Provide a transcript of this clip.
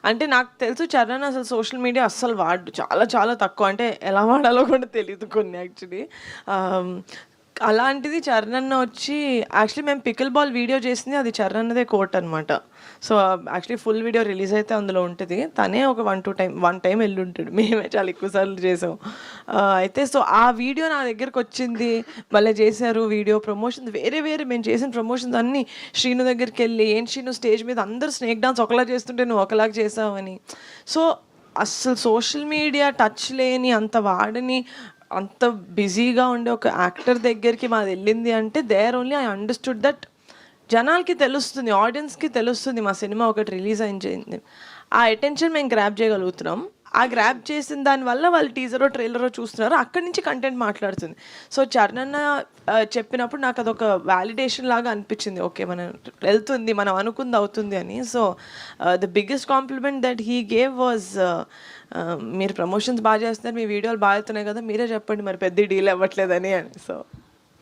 అంటే నాకు తెలుసు చరణ్ అసలు సోషల్ మీడియా అస్సలు వాడు. చాలా చాలా తక్కువ. అంటే ఎలా వాడాలో కూడా తెలీదు కొన్ని యాక్చువల్లీ. అలాంటిది చరణ్ అన్న వచ్చి యాక్చువల్లీ మేము పికిల్ బాల్ వీడియో చేసింది అది చరణ్ అన్నదే కోట్ అనమాట. So actually full video release అయితే అందులో ఉంటుంది. తనే ఒక 1 టైం వెళ్ళి ఉంటాడు. మేమే చాలా ఎక్కువ సార్లు చేసాం. అయితే సో ఆ వీడియో నా దగ్గరకు వచ్చింది. మళ్ళీ చేశారు వీడియో ప్రమోషన్స్ వేరే వేరే మేము చేసిన ప్రమోషన్స్ అన్నీ శ్రీను దగ్గరికి వెళ్ళి ఏంటి శ్రీను స్టేజ్ మీద అందరూ స్నేక్ డాన్స్ ఒకలా చేస్తుంటే నువ్వు ఒకలాగా చేసావని. సో అస్సలు సోషల్ మీడియా టచ్ లేని అంత వాడని అంత బిజీగా ఉండే ఒక యాక్టర్ దగ్గరికి మాది వెళ్ళింది అంటే there only I understood that జనాలకి తెలుస్తుంది, ఆడియన్స్కి తెలుస్తుంది మా సినిమా ఒకటి రిలీజ్ అయింది. ఆ అటెన్షన్ మేము గ్రాప్ చేయగలుగుతున్నాం. ఆ గ్రాప్ చేసిన దానివల్ల వాళ్ళు టీజరో ట్రైలరో చూస్తున్నారు, అక్కడి నుంచి కంటెంట్ మాట్లాడుతుంది. సో చరణ్ అన్న చెప్పినప్పుడు నాకు అదొక వ్యాలిడేషన్ లాగా అనిపించింది. ఓకే మనం వెళ్తుంది, మనం అనుకుంది అవుతుంది అని. So the biggest compliment that he gave was మీరు ప్రమోషన్స్ బాగా చేస్తున్నారు, మీ వీడియోలు బాగా అవుతున్నాయి కదా, మీరే చెప్పండి మరి పెద్ద డీల్ అవ్వట్లేదని అని. సో